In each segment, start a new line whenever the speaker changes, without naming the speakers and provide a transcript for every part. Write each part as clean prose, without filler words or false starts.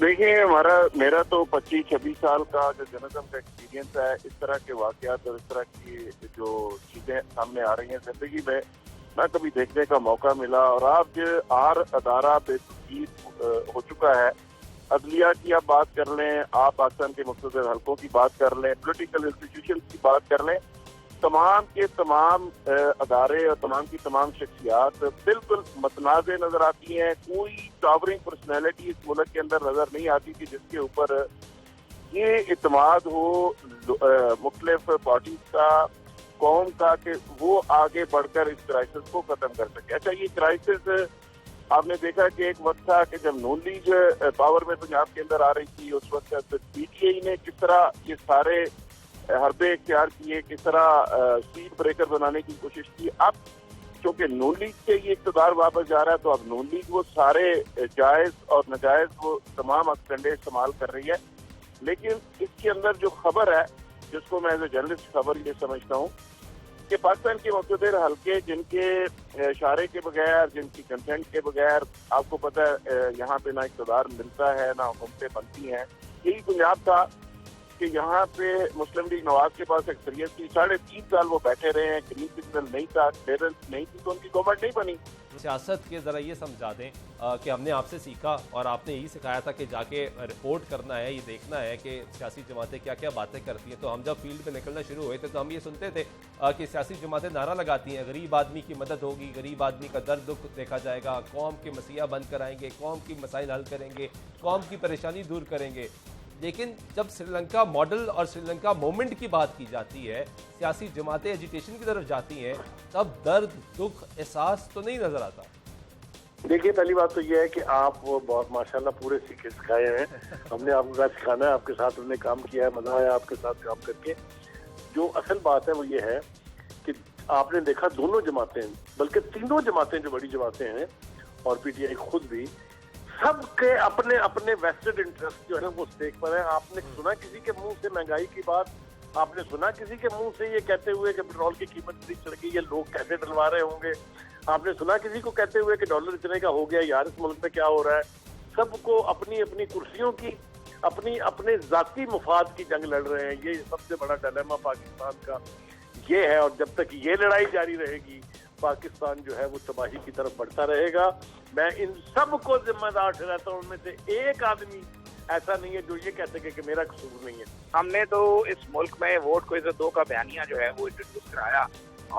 دیکھیں میرا تو 25-26 سال کا جو جرنلزم کا ایکسپیرینس ہے، اس طرح کے واقعات اور اس طرح کی جو چیزیں سامنے آ رہی ہیں زندگی میں نہ کبھی دیکھنے کا موقع ملا. اور آج ہر ادارہ بے ترتیب ہو چکا ہے. عدلیہ کی آپ بات کر لیں، آپ پاکستان کے مختصر حلقوں کی بات کر لیں، پولیٹیکل انسٹیٹیوشن کی بات کر لیں، تمام کے تمام ادارے اور تمام کی تمام شخصیات بالکل متنازع نظر آتی ہیں. کوئی ٹاورنگ پرسنالٹی اس ملک کے اندر نظر نہیں آتی کہ جس کے اوپر یہ اعتماد ہو مختلف پارٹیز کا، قوم کا، کہ وہ آگے بڑھ کر اس کرائسس کو ختم کر سکے. اچھا، یہ کرائسس آپ نے دیکھا کہ ایک وقت تھا کہ جب نون لیگ پاور میں پنجاب کے اندر آ رہی تھی، اس وقت پی ٹی آئی نے کس طرح یہ سارے حربے اختیار کیے، کس طرح سیٹ بریکر بنانے کی کوشش کی. اب چونکہ نون لیگ سے یہ اقتدار واپس جا رہا ہے تو اب نون لیگ وہ سارے جائز اور ناجائز وہ تمام کنڈے استعمال کر رہی ہے. لیکن اس کے اندر جو خبر ہے، جس کو میں ایز اے جرنلسٹ خبر یہ سمجھتا ہوں کہ پاکستان کے مقتدر حلقے جن کے اشارے کے بغیر، جن کی کنسنٹ کے بغیر، آپ کو پتہ ہے یہاں پہ نہ اقتدار ملتا ہے نہ حکومتیں بنتی ہیں. یہی پنجاب تھا کہ یہاں پہ مسلم لیگ نواز کے پاس اکثریت تھی. 3.5 سال وہ بیٹھے رہے ہیں، گرین سگنل نہیں تھا، کلیئرنس نہیں تھی، تو ان کی گورنمنٹ نہیں بنی.
سیاست کے ذرا یہ سمجھا دیں کہ ہم نے آپ سے سیکھا اور آپ نے یہی سکھایا تھا کہ جا کے رپورٹ کرنا ہے، یہ دیکھنا ہے کہ سیاسی جماعتیں کیا کیا باتیں کرتی ہیں. تو ہم جب فیلڈ پہ نکلنا شروع ہوئے تھے تو ہم یہ سنتے تھے کہ سیاسی جماعتیں نعرہ لگاتی ہیں غریب آدمی کی مدد ہوگی، غریب آدمی کا درد دکھ دیکھا جائے گا، قوم کے مسیح بند کرائیں گے، قوم کی مسائل حل کریں گے، قوم کی پریشانی دور کریں گے. لیکن جب سری لنکا ماڈل اور سری لنکا مومنٹ کی بات کی جاتی ہے، سیاسی جماعتیں ایجیٹیشن کی طرف جاتی ہیں، تب درد دکھ احساس تو نہیں نظر آتا.
دیکھیے، پہلی بات تو یہ ہے کہ آپ وہ بہت ماشاءاللہ پورے سیکھے سکھائے ہیں. ہم نے آپ کو سکھانا ہے، آپ کے ساتھ ہم نے کام کیا ہے، مزہ آیا آپ کے ساتھ کام کر کے. جو اصل بات ہے وہ یہ ہے کہ آپ نے دیکھا دونوں جماعتیں، بلکہ تینوں جماعتیں جو بڑی جماعتیں ہیں اور پی ٹی آئی خود بھی، سب کے اپنے اپنے ویسٹڈ انٹرسٹ جو ہے وہ اسٹیک پر ہیں. آپ نے سنا کسی کے منہ سے مہنگائی کی بات؟ آپ نے سنا کسی کے منہ سے یہ کہتے ہوئے کہ پٹرول کی قیمت اتنی چڑھ گئی ہے، لوگ کیسے ڈلوا رہے ہوں گے؟ آپ نے سنا کسی کو کہتے ہوئے کہ ڈالر اتنے کا ہو گیا، یار اس ملک میں کیا ہو رہا ہے؟ سب کو اپنی اپنی کرسیوں کی، اپنے ذاتی مفاد کی جنگ لڑ رہے ہیں. یہ سب سے بڑا ڈائلیما پاکستان کا یہ ہے، اور جب تک یہ لڑائی جاری رہے گی پاکستان جو ہے وہ تباہی کی طرف بڑھتا رہے گا. میں ان سب کو ذمہ دار ٹھہراتا ہوں. ان میں سے ایک آدمی ایسا نہیں ہے جو یہ کہہ سکے کہ میرا قصور نہیں ہے.
ہم نے تو اس ملک میں ووٹ کو عزت دو کا بیانیہ جو ہے وہ انٹروڈیوس کرایا،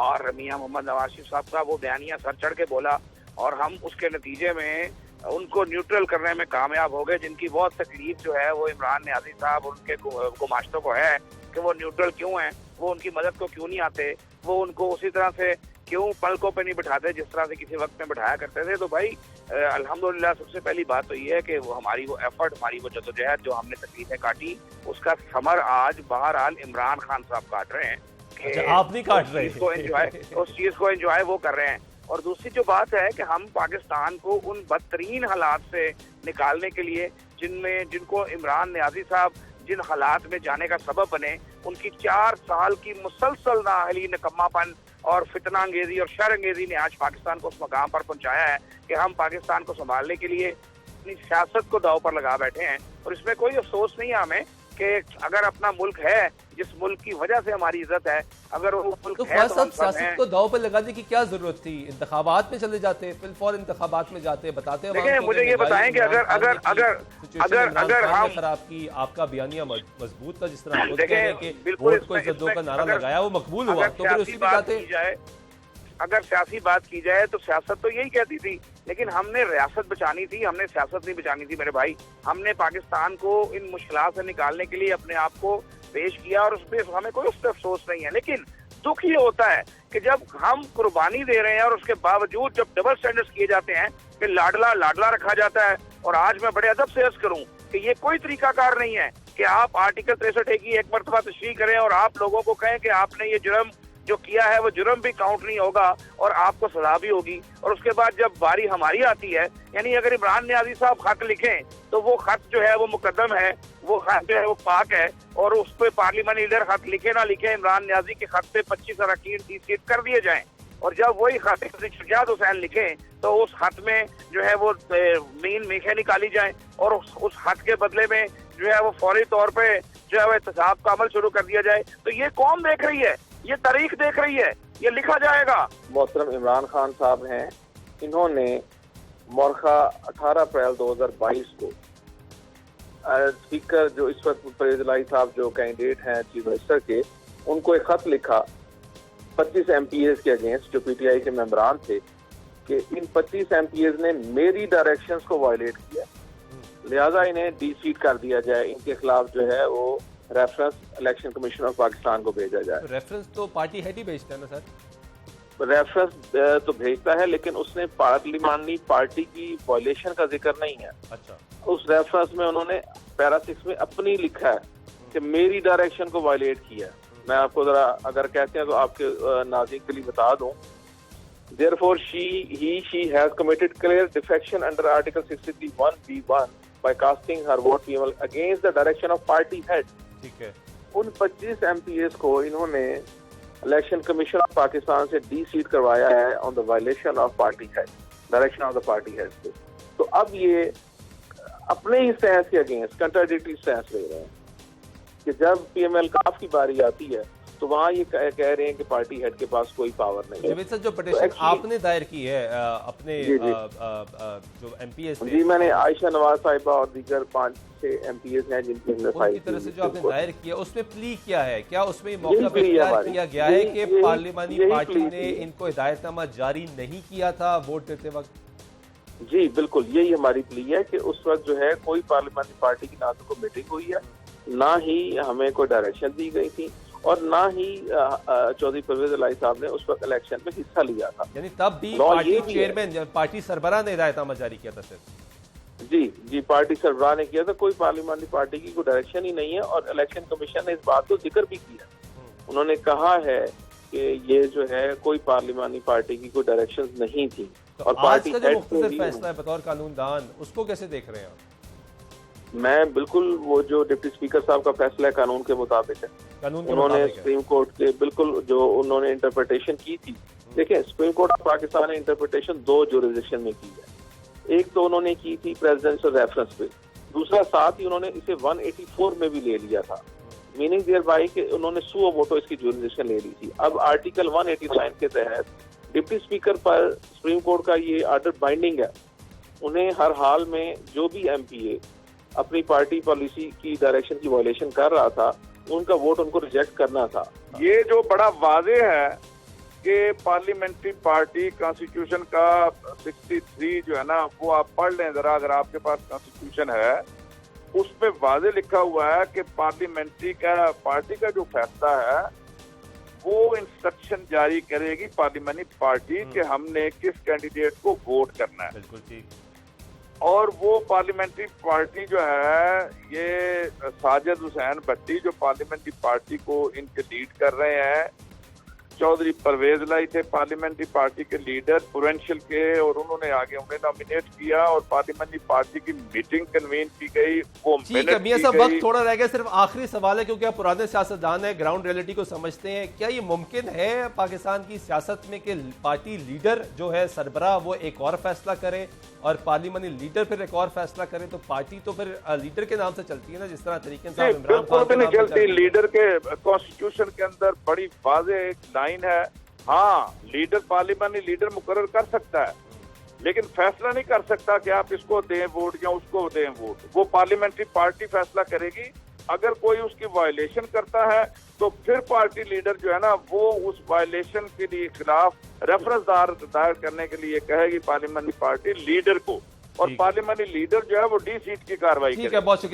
اور میاں محمد نواز شریف صاحب کا وہ بیانیہ سر چڑھ کے بولا، اور ہم اس کے نتیجے میں ان کو نیوٹرل کرنے میں کامیاب ہو گئے. جن کی بہت تکلیف جو ہے وہ عمران نیازی صاحب اور ان کے گماشتوں کو ہے کہ وہ نیوٹرل کیوں ہیں، وہ ان کی مدد کو کیوں نہیں آتے، وہ ان کو اسی طرح سے کیوں پلکوں پہ نہیں بٹھاتے جس طرح سے کسی وقت میں بٹھایا کرتے تھے. تو بھائی الحمدللہ سب سے پہلی بات تو یہ ہے کہ وہ ہماری وہ ایفرٹ، ہماری وہ جدوجہد جو ہم نے تکلیفیں کاٹی، اس کا ثمر آج بہرحال عمران خان صاحب کاٹ رہے ہیں.
آپ نہیں کاٹ رہے،
اس چیز کو انجوائے وہ کر رہے ہیں. اور دوسری جو بات ہے کہ ہم پاکستان کو ان بدترین حالات سے نکالنے کے لیے جن کو عمران نیازی صاحب جن حالات میں جانے کا سبب بنے، ان کی 4 سال کی مسلسل نااہلی، نکما پن اور فتنہ انگیزی اور شر انگیزی نے آج پاکستان کو اس مقام پر پہنچایا ہے کہ ہم پاکستان کو سنبھالنے کے لیے اپنی سیاست کو داؤ پر لگا بیٹھے ہیں. اور اس میں کوئی افسوس نہیں ہے ہمیں کہ اگر اپنا ملک ہے جس ملک کی وجہ سے ہماری عزت ہے، اگر وہ ملک
تو
ہے
فیصد
تو ہم سب ہیں.
سیاست کو داؤ پر لگانے کی کیا ضرورت تھی؟ انتخابات میں چلے جاتے، فی الفور انتخابات میں جاتے، بتاتے
دیکھیں مجھے یہ بتائیں کہ اگر ہم
خراب کی، آپ کا بیانیہ مضبوط تھا جس طرح
دیکھیں
ووٹ کو عزت دو کا نعرہ لگایا وہ مقبول ہوا، تو پھر اسی میں جاتے.
اگر سیاسی بات کی جائے تو سیاست تو یہی کہتی تھی، لیکن ہم نے ریاست بچانی تھی، ہم نے سیاست نہیں بچانی تھی میرے بھائی. ہم نے پاکستان کو ان مشکلات سے نکالنے کے لیے اپنے آپ کو پیش کیا، اور اس پہ ہمیں کوئی اس پہ افسوس نہیں ہے. لیکن دکھ یہ ہوتا ہے کہ جب ہم قربانی دے رہے ہیں اور اس کے باوجود جب ڈبل سٹینڈرڈز کیے جاتے ہیں کہ لاڈلا رکھا جاتا ہے. اور آج میں بڑے ادب سے عرض کروں کہ یہ کوئی طریقہ کار نہیں ہے کہ آپ آرٹیکل 63 کی ایک مرتبہ تشریح کریں اور آپ لوگوں کو کہیں کہ آپ نے یہ جرم جو کیا ہے وہ جرم بھی کاؤنٹ نہیں ہوگا اور آپ کو سزا بھی ہوگی. اور اس کے بعد جب باری ہماری آتی ہے، یعنی اگر عمران نیازی صاحب خط لکھیں تو وہ خط جو ہے وہ مقدم ہے، وہ خط جو ہے وہ پاک ہے، اور اس پہ پارلیمانی لیڈر خط لکھے نہ لکھے، عمران نیازی کے خط پہ 25 اراکین ڈیسیٹ کر دیے جائیں اور جب وہی خط شجاعت حسین لکھیں تو اس خط میں جو ہے وہ مین میخیں نکالی جائیں اور اس خط کے بدلے میں جو ہے وہ فوری طور پہ جو ہے وہ احتساب کا عمل شروع کر دیا جائے. تو یہ قوم دیکھ رہی ہے, یہ تاریخ دیکھ رہی ہے, یہ لکھا جائے گا.
محترم عمران خان صاحب ہیں, انہوں نے مورخہ 18 اپریل 2022 کو اسپیکر جو اس وقت پرویز الہی صاحب جو کینڈیڈیٹ ہیں چیف منسٹر کے, ان کو ایک خط لکھا 25 ایم پی ایز کے اگینسٹ جو پی ٹی آئی کے ممبران تھے کہ ان 25 ایم پی ایز نے میری ڈائریکشنز کو وائلیٹ کیا, لہذا انہیں ڈی سیٹ کر دیا جائے, ان کے خلاف جو ہے وہ reference election commission of Pakistan کو بھیجا جائے.
ریفرنس تو پارٹی ہیڈ ہی بھیجتا ہے نا سر؟
ریفرنس تو بھیجتا ہے لیکن اس نے پارلیمانی پارٹی کی وائلیشن کا ذکر نہیں ہے.
اچھا,
اس ریفرنس میں انہوں نے پیرا 6 میں اپنی لکھا ہے کہ میری ڈائریکشن کو وائلیٹ کیا ہے. میں آپ کو ذرا اگر کہتے ہیں تو آپ کے ناظرین کے لیے بتا دوں. Therefore, she has committed clear defection under Article 63(1)(b)(1) by casting her vote PML against the direction of party head.
ٹھیک ہے.
ان 25 ایم پی ایز کو انہوں نے الیکشن کمیشن آف پاکستان سے ڈی سیٹ کروایا ہے on the violation of party head, direction of the party head سے. تو اب یہ اپنے ہی سینس کے اگینسٹ کنٹراڈکٹری سینس لے رہے ہیں کہ جب پی ایم ایل کاف کی باری آتی ہے تو وہاں یہ کہہ رہے ہیں کہ پارٹی ہیڈ کے پاس کوئی پاور نہیں ہے.
جاوید صاحب, جو پٹیشن آپ نے دائر کی ہے اپنے جو ایم پی ایز
جی, میں نے عائشہ نواز صاحبہ اور دیگر 5-6 ایم پی ایز ہیں جن کی
ان کی طرف سے جو آپ نے دائر کیا, اس میں پلی کیا ہے؟ کیا اس میں موقع پہ اختیار کیا گیا ہے کہ پارلیمانی پارٹی نے ان کو ہدایت نامہ جاری نہیں کیا تھا ووٹ دیتے وقت؟
جی بالکل, یہی ہماری پلی ہے کہ اس وقت جو ہے کوئی پارلیمانی پارٹی کی نہ تو کوئی میٹنگ ہوئی ہے, نہ ہی ہمیں کوئی ڈائریکشن دی گئی تھی, اور نہ ہی چودھری پرویز الہی صاحب نے اس وقت الیکشن میں حصہ لیا تھا.
یعنی تب بھی پارٹی چیئرمین, پارٹی سربراہ نے ہدایت نامہ جاری کیا تھا صرف؟
جی پارٹی سربراہ نے کیا تھا, کوئی پارلیمانی پارٹی کی کوئی ڈائریکشن ہی نہیں ہے. اور الیکشن کمیشن نے اس بات کو ذکر بھی کیا, انہوں نے کہا ہے کہ یہ جو ہے کوئی پارلیمانی پارٹی کی کوئی ڈائریکشن نہیں تھی. اور
آج کا جو مختصر فیصلہ ہے بطور قانون دان, اس کو کیسے دیکھ رہے ہیں آپ؟
میں بالکل وہ جو ڈپٹی اسپیکر صاحب کا فیصلہ ہے قانون کے مطابق ہے. انہوں نے سپریم کورٹ کے بالکل جو انہوں نے انٹرپریٹیشن کی تھی, دیکھیں سپریم کورٹ آف پاکستان نے انٹرپریٹیشن 2 جورسڈکشن میں کی ہے. ایک تو انہوں نے کی تھی پریزیڈنشل ریفرنس پہ, دوسرا ساتھ ہی انہوں نے اسے 184 میں بھی لے لیا تھا, میننگ دیئر بائی کہ انہوں نے سو ووٹو اس کی جورسڈکشن لے لی تھی. اب آرٹیکل 189 کے تحت ڈپٹی اسپیکر پر سپریم کورٹ کا یہ آرڈر بائنڈنگ ہے. انہیں ہر حال میں جو بھی ایم پی اے اپنی پارٹی پالیسی کی ڈائریکشن کی وائلیشن کر رہا تھا, ان کا ووٹ ان کو ریجیکٹ کرنا تھا.
یہ جو بڑا واضح ہے کہ پارلیمنٹری پارٹی کانسٹیٹیوشن کا 63 جو ہے نا, وہ آپ پڑھ لیں ذرا اگر آپ کے پاس کانسٹیٹیوشن ہے, اس میں واضح لکھا ہوا ہے کہ پارلیمنٹری پارٹی کا جو فیصلہ ہے وہ انسٹرکشن جاری کرے گی پارلیمنٹری پارٹی کہ ہم نے کس کینڈیڈیٹ کو ووٹ کرنا ہے.
بالکل ٹھیک.
اور وہ پارلیمنٹری پارٹی جو ہے, یہ ساجد حسین بھٹی جو پارلیمنٹری پارٹی کو ان کے لیڈ کر رہے ہیں, چودھری پرویز الہی تھے پارلیمنٹری پارٹی کے لیڈر پروونشل کے, اور انہوں نے آگے انہیں نامینیٹ کیا اور پارلیمنٹری پارٹی کی میٹنگ کنوین کی گئی. وہ
ٹھیک ہے میاں صاحب, وقت تھوڑا رہ گیا, صرف آخری سوال ہے کیونکہ آپ پرانے سیاستدان ہیں, گراؤنڈ ریئلٹی کو سمجھتے ہیں. کیا یہ ممکن ہے پاکستان کی سیاست میں کہ پارٹی لیڈر جو ہے سربراہ وہ ایک اور فیصلہ کرے اور پارلیمانی لیڈر پھر ایک اور فیصلہ کرے؟ تو پارٹی تو پھر لیڈر کے نام سے چلتی ہے نا, جس طرح طریقے سے عمران خان کے نام سے چلتی ہے.
لیڈر کے کانسٹیٹیوشن کے اندر بڑی واضح ایک لائن ہے, ہاں لیڈر پارلیمانی لیڈر مقرر کر سکتا ہے لیکن فیصلہ نہیں کر سکتا کہ آپ اس کو دیں ووٹ یا اس کو دیں ووٹ. وہ پارلیمنٹری پارٹی فیصلہ کرے گی. اگر کوئی اس کی وائلیشن کرتا ہے تو پھر پارٹی لیڈر جو ہے نا, وہ اس وائلیشن کے لیے خلاف ریفرنس دائر کرنے کے لیے کہے گی پارلیمنٹری پارٹی لیڈر کو, اور پارلیمنٹری لیڈر جو ہے وہ ڈی سیٹ کی کارروائی کرے.
ٹھیک ہے, بہت شکریہ.